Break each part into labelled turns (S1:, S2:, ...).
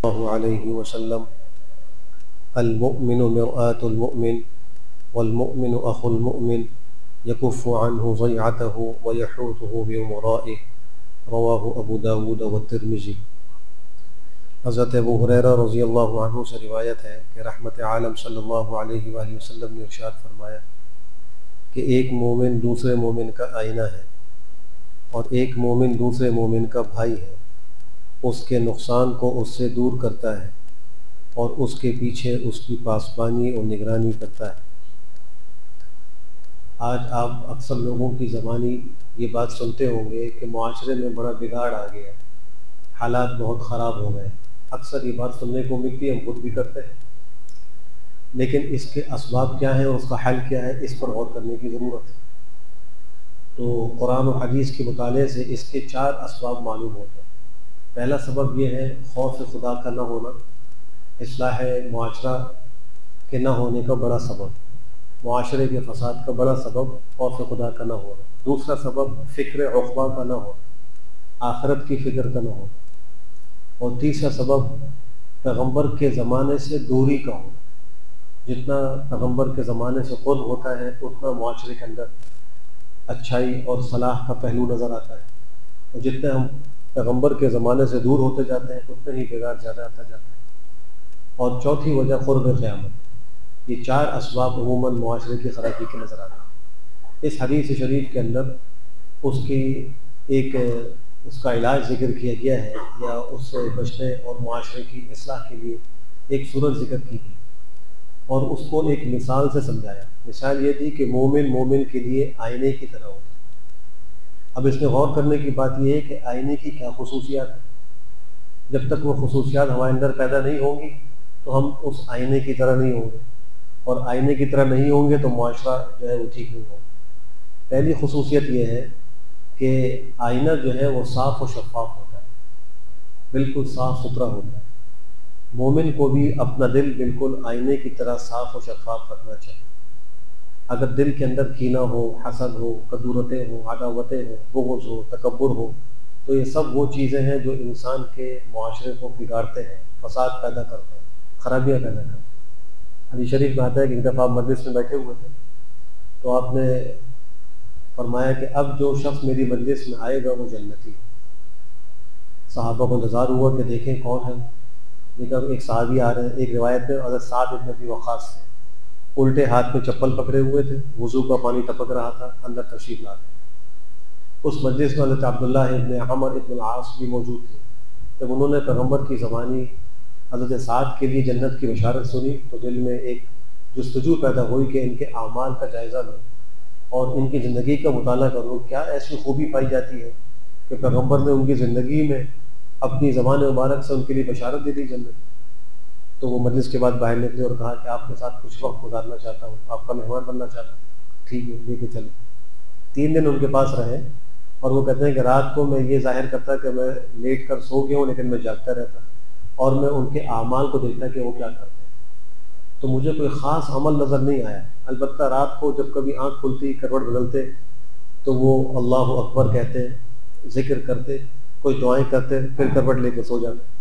S1: الله عليه وسلم المؤمن مرآة المؤمن والمؤمن أخو المؤمن يكف عنه ضيعته ويحوطه بأمرائه رواہ ابو داود والترمذی۔ حضرت ابو ہریرہ رضی اللہ عنہ سے روایت ہے کہ رحمت عالم صلی اللہ علیہ وآلہ وسلم نے ارشاد فرمایا کہ ایک مومن دوسرے مومن کا آئینہ ہے اور ایک مومن دوسرے مومن کا بھائی ہے، اس کے نقصان کو اس سے دور کرتا ہے اور اس کے پیچھے اس کی پاسبانی اور نگرانی کرتا ہے۔ آج آپ اکثر لوگوں کی زبانی یہ بات سنتے ہوں گے کہ معاشرے میں بڑا بگاڑ آ گیا، حالات بہت خراب ہو گئے۔ اکثر یہ بات سننے کو ملتی ہے، ہم خود بھی کرتے ہیں، لیکن اس کے اسباب کیا ہیں اور اس کا حل کیا ہے، اس پر غور کرنے کی ضرورت ہے۔ تو قرآن و حدیث کے مطالعے سے اس کے 4 اسباب معلوم ہوتے ہیں۔ پہلا سبب یہ ہے خوف خدا کا نہ ہونا، اصلاح معاشرہ کے نہ ہونے کا بڑا سبب، معاشرے کے فساد کا بڑا سبب خوف خدا کا نہ ہونا۔ دوسرا سبب فکر عقبہ کا نہ ہونا، آخرت کی فکر کا نہ ہونا۔ اور تیسرا سبب پیغمبر کے زمانے سے دوری کا ہونا، جتنا پیغمبر کے زمانے سے قرب ہوتا ہے اتنا معاشرے کے اندر اچھائی اور صلاح کا پہلو نظر آتا ہے، اور جتنے ہم پیغمبر کے زمانے سے دور ہوتے جاتے ہیں اتنے ہی بگاڑ زیادہ آتا جاتا ہے۔ اور چوتھی وجہ قرب قیامت۔ یہ 4 اسباب عموماً معاشرے کی خرابی کے نظر آتے ہیں۔ اس حدیث شریف کے اندر اس کا علاج ذکر کیا گیا ہے، یا اس سے بچنے اور معاشرے کی اصلاح کے لیے ایک صورت ذکر کی گئی اور اس کو ایک مثال سے سمجھایا۔ مثال یہ تھی کہ مومن مومن کے لیے آئینے کی طرح ہوتا ہے۔ اب اس میں غور کرنے کی بات یہ ہے کہ آئینے کی کیا خصوصیات ہیں۔ جب تک وہ خصوصیات ہمارے اندر پیدا نہیں ہوں گی تو ہم اس آئینے کی طرح نہیں ہوں گے، اور آئینے کی طرح نہیں ہوں گے تو معاشرہ جو ہے وہ ٹھیک نہیں ہوگا۔ پہلی خصوصیت یہ ہے کہ آئینہ جو ہے وہ صاف و شفاف ہوتا ہے، بالکل صاف ستھرا ہوتا ہے۔ مومن کو بھی اپنا دل بالکل آئینے کی طرح صاف و شفاف رکھنا چاہیے۔ اگر دل کے اندر کینہ ہو، حسد ہو، کدورتیں ہوں، عداوتیں ہوں، بغض ہو، تکبر ہو، تو یہ سب وہ چیزیں ہیں جو انسان کے معاشرے کو بگاڑتے ہیں، فساد پیدا کرتے ہیں، خرابیاں پیدا کرتے ہیں۔ حدیث شریف میں آتا ہے کہ ایک دفعہ آپ مجلس میں بیٹھے ہوئے تھے تو آپ نے فرمایا کہ اب جو شخص میری مجلس میں آئے گا وہ جنتی ہے۔ صحابہ کو انتظار ہوا کہ دیکھیں کون ہے، دیکھا ایک صحابی آ رہے ہیں۔ ایک روایت میں حضرت سعد بن ابی وقاص سے الٹے ہاتھ میں چپل پکڑے ہوئے تھے، وضو کا پانی ٹپک رہا تھا، اندر تشریف لا گئے۔ اس مجلس میں حضرت عبداللہ ابن عمر ابن العاص بھی موجود تھے۔ جب انہوں نے پیغمبر کی زبانی حضرت سعد کے لیے جنت کی بشارت سنی تو دل میں ایک جستجو پیدا ہوئی کہ ان کے اعمال کا جائزہ لوں اور ان کی زندگی کا مطالعہ کروں، کیا ایسی خوبی پائی جاتی ہے کہ پیغمبر نے ان کی زندگی میں اپنی زبان مبارک سے ان کے لیے بشارت دے دی جنت۔ تو وہ مجلس کے بعد باہر نکلے اور کہا کہ آپ کے ساتھ کچھ وقت گزارنا چاہتا ہوں، آپ کا مہمان بننا چاہتا ہوں۔ ٹھیک ہے، لے کے چلے۔ 3 دن ان کے پاس رہے، اور وہ کہتے ہیں کہ رات کو میں یہ ظاہر کرتا کہ میں لیٹ کر سو گیا ہوں، لیکن میں جاگتا رہتا اور میں ان کے اعمال کو دیکھتا کہ وہ کیا کرتے ہیں۔ تو مجھے کوئی خاص عمل نظر نہیں آیا، البتہ رات کو جب کبھی آنکھ کھلتی، کروٹ بدلتے تو وہ اللہ اکبر کہتے، ذکر کرتے، کوئی دعائیں کرتے، پھر کروٹ لے کے سو جاتے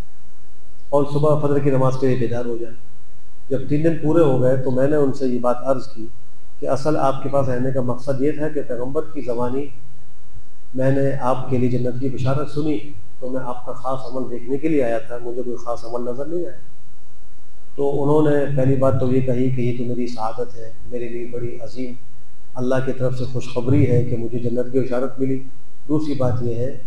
S1: اور صبح فجر کی نماز کے لیے بیدار ہو جائے۔ جب 3 دن پورے ہو گئے تو میں نے ان سے یہ بات عرض کی کہ اصل آپ کے پاس رہنے کا مقصد یہ تھا کہ پیغمبر کی زبانی میں نے آپ کے لیے جنت کی بشارت سنی تو میں آپ کا خاص عمل دیکھنے کے لیے آیا تھا، مجھے کوئی خاص عمل نظر نہیں آیا۔ تو انہوں نے پہلی بات تو یہ کہی کہ یہ تو میری سعادت ہے، میرے لیے بڑی عظیم اللہ کی طرف سے خوشخبری ہے کہ مجھے جنت کی بشارت ملی۔ دوسری بات یہ ہے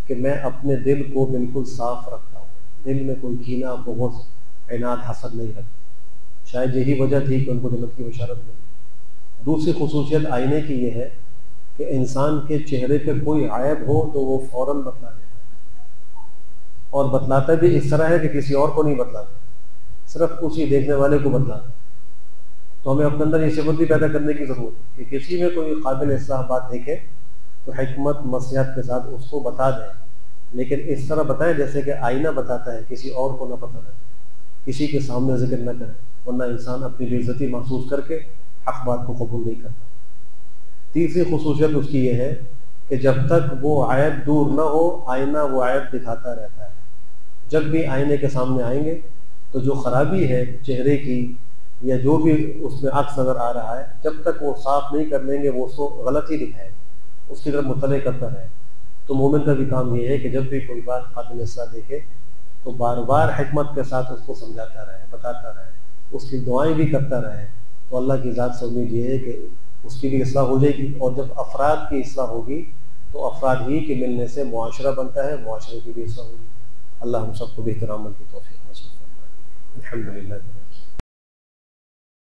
S1: کہ میں اپنے دل کو بالکل صاف رکھتا ہوں، دل میں کوئی کینہ، بغض، عناد، حسد نہیں رکھتا۔ شاید یہی وجہ تھی کہ ان کو جنت کی بشارت ملی۔ دوسری خصوصیت آئینے کی یہ ہے کہ انسان کے چہرے پہ کوئی عیب ہو تو وہ فوراً بتلا دیتا ہے، اور بتلاتا بھی اس طرح ہے کہ کسی اور کو نہیں بتلاتا، صرف اسی دیکھنے والے کو بتلاتا۔ تو ہمیں اپنے اندر یہ صفت بھی پیدا کرنے کی ضرورت ہے کہ کسی میں کوئی قابل اصلاح بات دیکھے تو حکمت نصیحت کے ساتھ اس کو بتا دیں، لیکن اس طرح بتائیں جیسے کہ آئینہ بتاتا ہے، کسی اور کو نہ پتہ لگے، کسی کے سامنے ذکر نہ کرے، ورنہ انسان اپنی بے عزتی محسوس کر کے حق بات کو قبول نہیں کرتا۔ تیسری خصوصیت اس کی یہ ہے کہ جب تک وہ عیب دور نہ ہو آئینہ وہ عیب دکھاتا رہتا ہے، جب بھی آئینے کے سامنے آئیں گے تو جو خرابی ہے چہرے کی یا جو بھی اس میں عکس نظر آ رہا ہے، جب تک وہ صاف نہیں کر لیں گے وہ اس کو غلط ہی دکھائے، اس کی طرف مطلع کرتا رہے۔ تو مومن کا بھی کام یہ ہے کہ جب بھی کوئی بات خاتم اصلاح دیکھے تو بار بار حکمت کے ساتھ اس کو سمجھاتا رہے، بتاتا رہے، اس کی دعائیں بھی کرتا رہے، تو اللہ کی ذات سے امید یہ ہے کہ اس کی بھی اصلاح ہو جائے گی، اور جب افراد کی اصلاح ہوگی تو افراد ہی کے ملنے سے معاشرہ بنتا ہے، معاشرے کی بھی اصلاح ہوگی۔ اللہ ہم سب کو بہتر عمل کی توفیق نصیب فرمائے۔ الحمدللہ۔